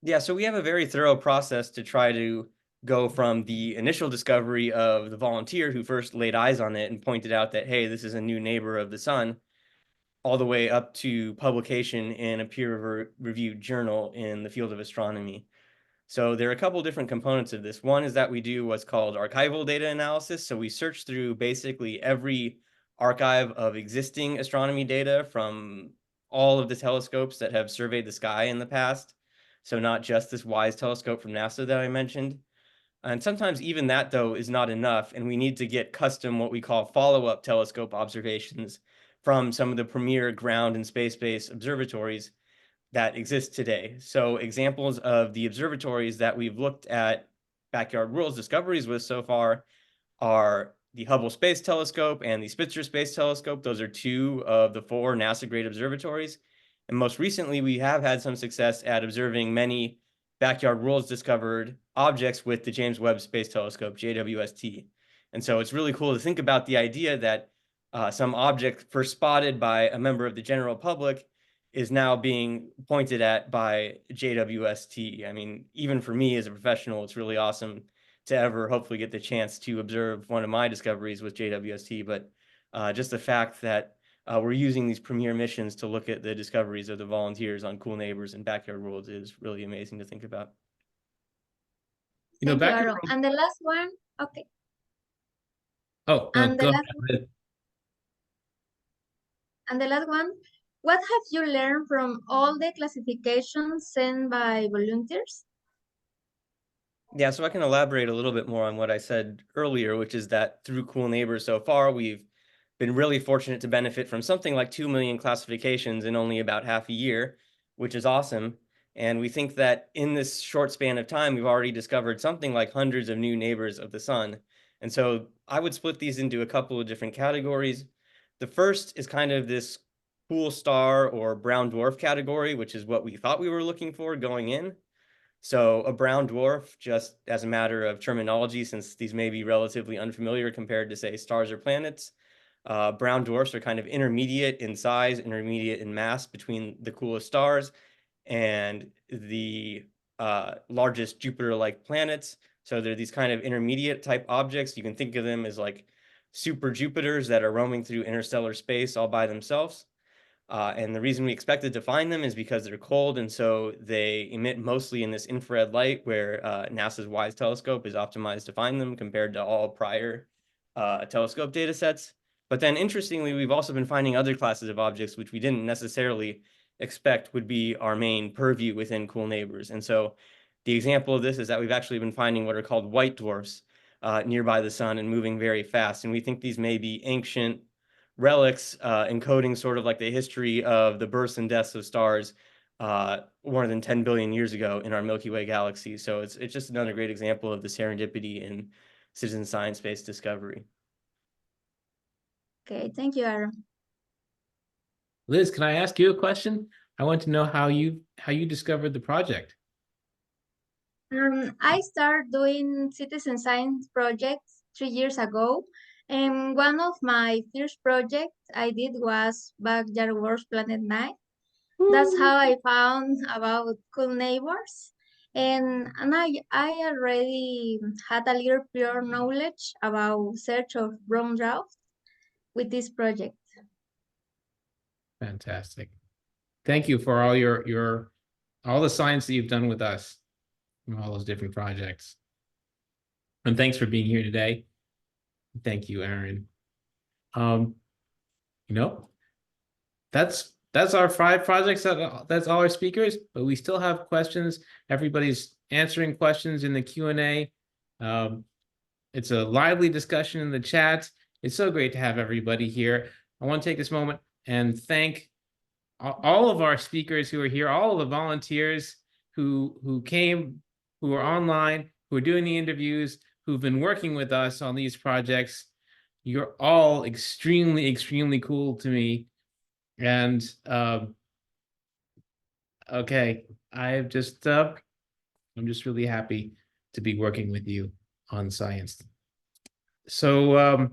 Yeah, so we have a very thorough process to try to go from the initial discovery of the volunteer who first laid eyes on it and pointed out that, hey, this is a new neighbor of the sun, all the way up to publication in a peer-reviewed journal in the field of astronomy. So there are a couple different components of this. One is that we do what's called archival data analysis. So we search through basically every archive of existing astronomy data from all of the telescopes that have surveyed the sky in the past. So not just this WISE telescope from NASA that I mentioned. And sometimes even that, though, is not enough, and we need to get custom, what we call follow-up telescope observations from some of the premier ground and space-based observatories that exist today. So examples of the observatories that we've looked at Backyard World's discoveries with so far are the Hubble Space Telescope and the Spitzer Space Telescope. Those are two of the 4 NASA-grade observatories. And most recently, we have had some success at observing many Backyard World's discovered objects with the James Webb Space Telescope, JWST. And so it's really cool to think about the idea that some object first spotted by a member of the general public is now being pointed at by JWST. I mean, even for me as a professional, it's really awesome to ever hopefully get the chance to observe one of my discoveries with JWST. But just the fact that we're using these premier missions to look at the discoveries of the volunteers on Cool Neighbors and Backyard Worlds is really amazing to think about. Thank you, Backyard Aaron. World. And the last one, okay. Oh, And the go last ahead. And the last one, what have you learned from all the classifications sent by volunteers? Yeah, so I can elaborate a little bit more on what I said earlier, which is that through Cool Neighbors so far, we've been really fortunate to benefit from something like 2 million classifications in only about half a year, which is awesome. And we think that in this short span of time, we've already discovered something like hundreds of new neighbors of the sun. And so I would split these into a couple of different categories. The first is kind of this cool star or brown dwarf category, which is what we thought we were looking for going in. So a brown dwarf, just as a matter of terminology, since these may be relatively unfamiliar compared to, say, stars or planets, brown dwarfs are kind of intermediate in size, intermediate in mass between the coolest stars and the largest Jupiter-like planets. So they're these kind of intermediate type objects. You can think of them as like super Jupiters that are roaming through interstellar space all by themselves. And the reason we expected to find them is because they're cold, and so they emit mostly in this infrared light where NASA's WISE telescope is optimized to find them compared to all prior telescope data sets. But then interestingly, we've also been finding other classes of objects which we didn't necessarily expect would be our main purview within Cool Neighbors. And so the example of this is that we've actually been finding what are called white dwarfs nearby the sun and moving very fast. And we think these may be ancient relics encoding sort of like the history of the births and deaths of stars more than 10 billion years ago in our Milky Way galaxy. So it's just another great example of the serendipity in citizen science-based discovery. Okay, thank you, Aaron. Liz, can I ask you a question? I want to know how you discovered the project. I started doing citizen science projects 3 years ago, and one of my first projects I did was Backyard Worlds Planet 9. That's how I found about Cool Neighbors. And I already had a little prior knowledge about search of brown dwarfs with this project. Fantastic. Thank you for all all the science that you've done with us from all those different projects. And thanks for being here today. Thank you, Aaron. That's our 5 projects. That's all our speakers, but we still have questions. Everybody's answering questions in the Q&A. It's a lively discussion in the chat. It's so great to have everybody here. I want to take this moment and thank all of our speakers who are here, all of the volunteers who came, who are online, who are doing the interviews, who've been working with us on these projects. You're all extremely, extremely cool to me. And okay, I'm just really happy to be working with you on science. So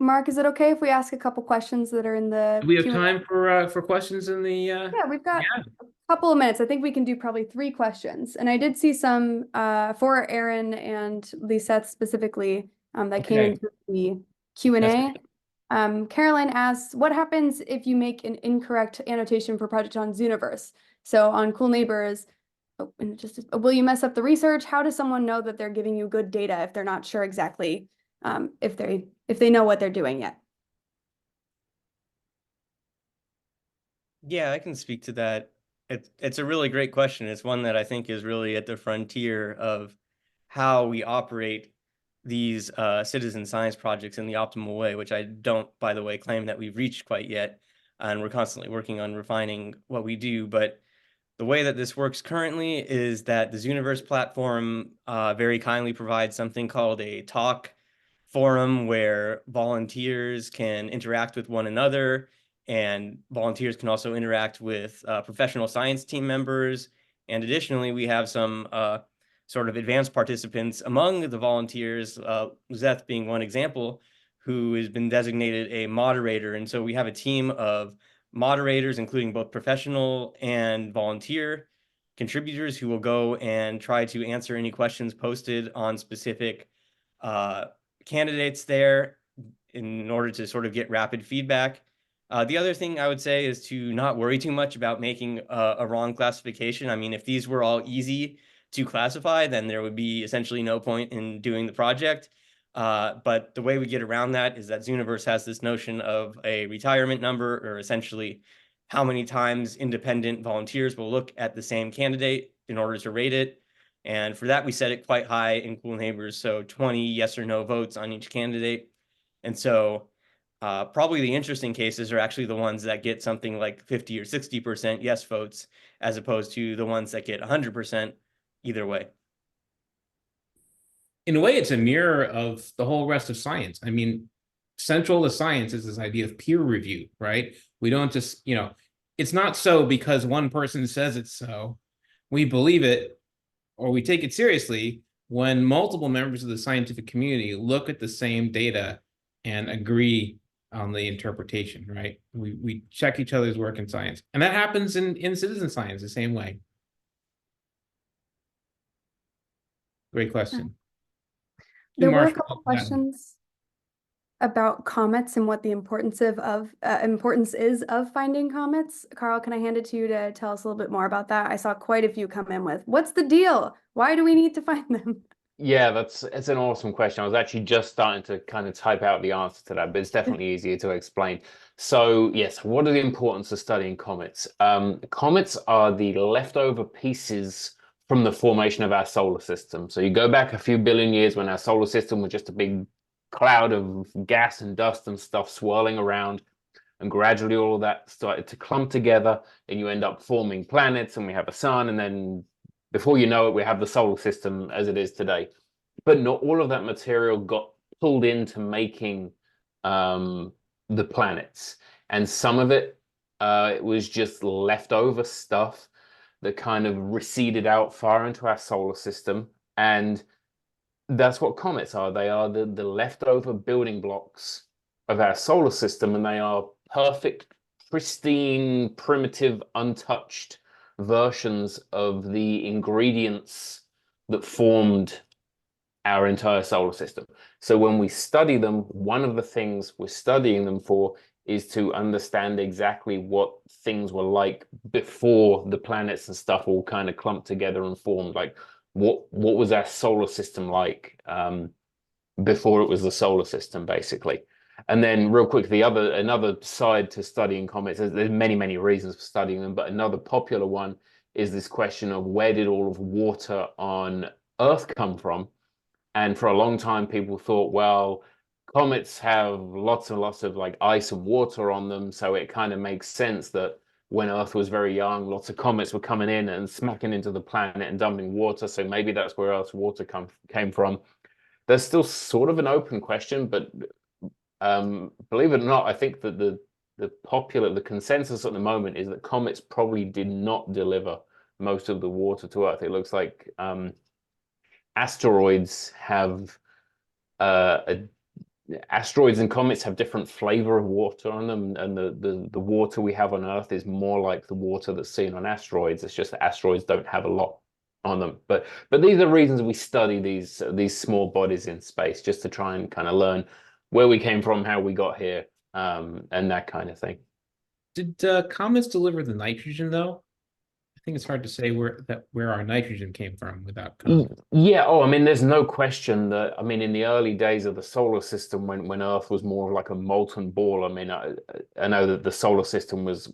Mark, is it okay if we ask a couple questions that are in the do we have Q&A? time for questions in the Yeah, we've got a couple of minutes. I think we can do probably 3 questions. And I did see some for Aaron and Lisette specifically that came into the Q&A. Caroline asks, what happens if you make an incorrect annotation for project on Zooniverse? So on Cool Neighbors, will you mess up the research? How does someone know that they're giving you good data if they're not sure exactly if they know what they're doing yet? Yeah, I can speak to that. It's a really great question. It's one that I think is really at the frontier of how we operate these citizen science projects in the optimal way, which I don't, by the way, claim that we've reached quite yet. And we're constantly working on refining what we do. But the way that this works currently is that the Zooniverse platform very kindly provides something called a talk forum where volunteers can interact with one another, and volunteers can also interact with professional science team members. And additionally, we have some sort of advanced participants among the volunteers, Zeth being one example, who has been designated a moderator. And so we have a team of moderators, including both professional and volunteer contributors, who will go and try to answer any questions posted on specific candidates there in order to sort of get rapid feedback. The other thing I would say is to not worry too much about making a wrong classification. I mean, if these were all easy to classify, then there would be essentially no point in doing the project. But the way we get around that is that Zooniverse has this notion of a retirement number, or essentially how many times independent volunteers will look at the same candidate in order to rate it. And for that, we set it quite high in Cool Neighbors, so 20 yes or no votes on each candidate. And so probably the interesting cases are actually the ones that get something like 50 or 60% yes votes, as opposed to the ones that get 100% either way. In a way, it's a mirror of the whole rest of science. I mean, central to science is this idea of peer review, right? We don't just, it's not so because one person says it's so. We believe it, or we take it seriously when multiple members of the scientific community look at the same data and agree on the interpretation, right? We check each other's work in science. And that happens in citizen science the same way. Great question. There were a couple questions about comets and what the importance is of finding comets. Carl, can I hand it to you to tell us a little bit more about that? I saw quite a few come in with, what's the deal? Why do we need to find them? Yeah, it's an awesome question. I was actually just starting to kind of type out the answer to that, but it's definitely easier to explain. So yes, what are the importance of studying comets? Comets are the leftover pieces from the formation of our solar system. So you go back a few billion years when our solar system was just a big cloud of gas and dust and stuff swirling around, and gradually all of that started to clump together, and you end up forming planets, and we have a sun, and then before you know it, we have the solar system as it is today. But not all of that material got pulled into making the planets. And some of it, it was just leftover stuff that kind of receded out far into our solar system. And that's what comets are. They are the leftover building blocks of our solar system, and they are perfect, pristine, primitive, untouched versions of the ingredients that formed our entire solar system. So when we study them, one of the things we're studying them for is to understand exactly what things were like before the planets and stuff all kind of clumped together and formed. Like what was our solar system like before it was the solar system, basically. And then real quick, another side to studying comets, there's many reasons for studying them, but another popular one is this question of where did all of water on Earth come from? And for a long time, people thought, well, comets have lots and lots of like ice and water on them, so it kind of makes sense that when Earth was very young, lots of comets were coming in and smacking into the planet and dumping water, so maybe that's where Earth's water came from. There's still sort of an open question, but believe it or not, I think that the consensus at the moment is that comets probably did not deliver most of the water to Earth. It looks like asteroids and comets have different flavor of water on them, and the water we have on Earth is more like the water that's seen on asteroids. It's just that asteroids don't have a lot on them. But these are reasons we study these small bodies in space, just to try and kind of learn where we came from, how we got here, and that kind of thing. Did comets deliver the nitrogen though? I think it's hard to say where our nitrogen came from without comets. Yeah. Oh, I mean, there's no question that, I mean, in the early days of the solar system, when Earth was more like a molten ball, I mean, I know that the solar system was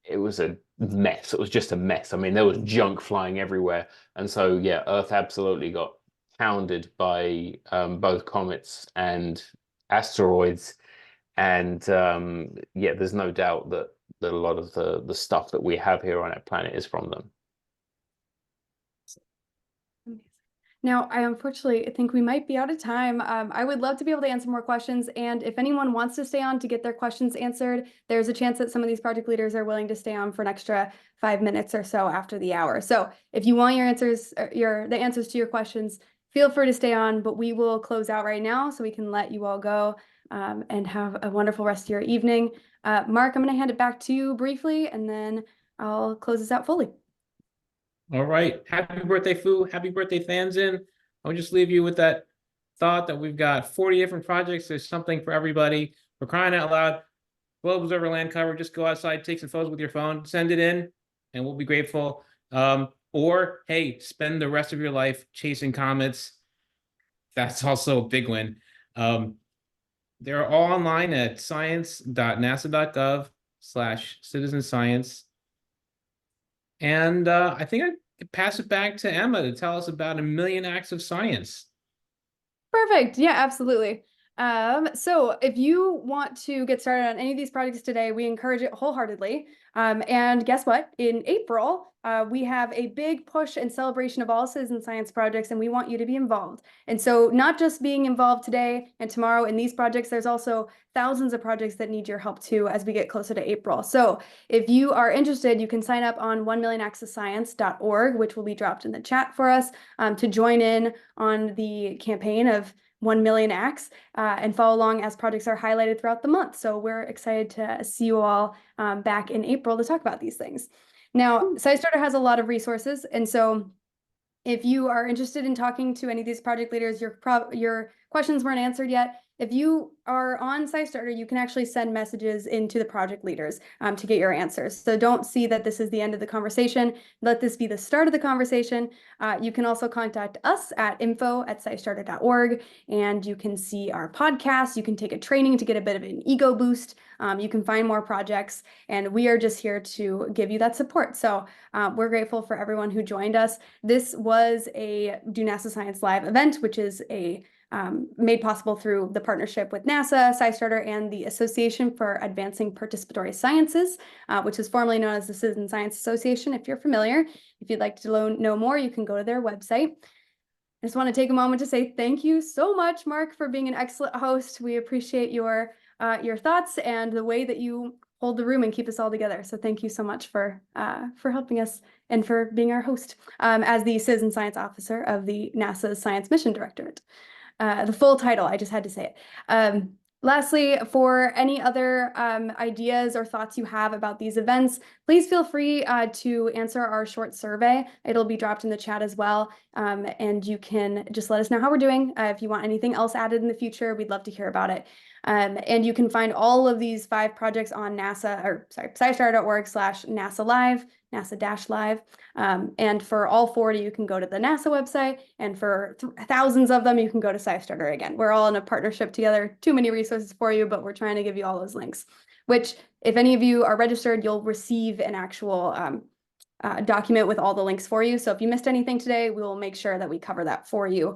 a mess. It was just a mess. I mean, there was junk flying everywhere. And so, yeah, Earth absolutely got pounded by both comets and asteroids. And yeah, there's no doubt that a lot of the stuff that we have here on our planet is from them. Now, I unfortunately think we might be out of time. I would love to be able to answer more questions. And if anyone wants to stay on to get their questions answered, there's a chance that some of these project leaders are willing to stay on for an extra 5 minutes or so after the hour. So if you want your answers, the answers to your questions, feel free to stay on, but we will close out right now so we can let you all go. and have a wonderful rest of your evening. Mark, I'm going to hand it back to you briefly, and then I'll close this out fully. All right. Happy birthday, Fu. Happy birthday, Fanzin. I'll just leave you with that thought that we've got 40 different projects. There's something for everybody. For crying out loud, Globe Observer land cover, just go outside, take some photos with your phone, send it in, and we'll be grateful. Or, hey, spend the rest of your life chasing comets. That's also a big win. They're all online at science.nasa.gov/citizenscience. And I think I could pass it back to Emma to tell us about 1,000,000 acts of science. Perfect. Yeah, absolutely. So if you want to get started on any of these projects today, we encourage it wholeheartedly. And guess what? In April, we have a big push and celebration of all citizen science projects, and we want you to be involved. And so not just being involved today and tomorrow in these projects, there's also thousands of projects that need your help too as we get closer to April. So if you are interested, you can sign up on 1,000,000actsofscience.org, which will be dropped in the chat for us, to join in on the campaign of 1,000,000 acts and follow along as projects are highlighted throughout the month. So we're excited to see you all back in April to talk about these things. Now, SciStarter has a lot of resources, and so if you are interested in talking to any of these project leaders, your questions weren't answered yet, if you are on SciStarter, you can actually send messages into the project leaders to get your answers. So don't see that this is the end of the conversation. Let this be the start of the conversation. You can also contact us at info@scistarter.org, and you can see our podcast. You can take a training to get a bit of an ego boost. You can find more projects, and we are just here to give you that support. So we're grateful for everyone who joined us. This was a Do NASA Science Live event, which is made possible through the partnership with NASA, SciStarter, and the Association for Advancing Participatory Sciences, which is formerly known as the Citizen Science Association, if you're familiar. If you'd like to know more, you can go to their website. I just want to take a moment to say thank you so much, Mark, for being an excellent host. We appreciate your thoughts and the way that you hold the room and keep us all together. So thank you so much for helping us and for being our host as the Citizen Science Officer of the NASA Science Mission Directorate. The full title, I just had to say it. Lastly, for any other ideas or thoughts you have about these events, please feel free to answer our short survey. It'll be dropped in the chat as well. And you can just let us know how we're doing. If you want anything else added in the future, we'd love to hear about it. And you can find all of these 5 projects on SciStarter.org/NASA Live, NASA-Live. And for all 40, you can go to the NASA website. And for thousands of them, you can go to SciStarter again. We're all in a partnership together. Too many resources for you, but we're trying to give you all those links, which if any of you are registered, you'll receive an actual document with all the links for you. So if you missed anything today, we will make sure that we cover that for you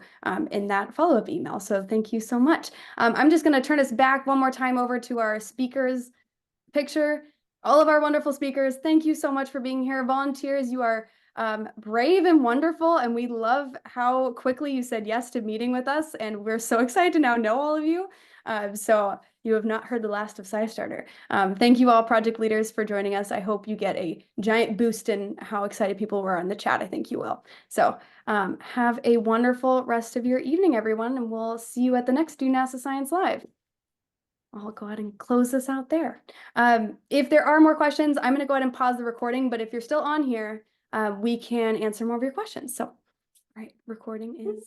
in that follow-up email. So thank you so much. I'm just going to turn us back one more time over to our speakers picture. All of our wonderful speakers, thank you so much for being here. Volunteers, you are brave and wonderful, and we love how quickly you said yes to meeting with us, and we're so excited to now know all of you. So you have not heard the last of SciStarter. Thank you all project leaders for joining us. I hope you get a giant boost in how excited people were in the chat. I think you will. So have a wonderful rest of your evening, everyone, and we'll see you at the next Do NASA Science Live. I'll go ahead and close this out there. If there are more questions, I'm going to go ahead and pause the recording, but if you're still on here, we can answer more of your questions. So, all right, recording is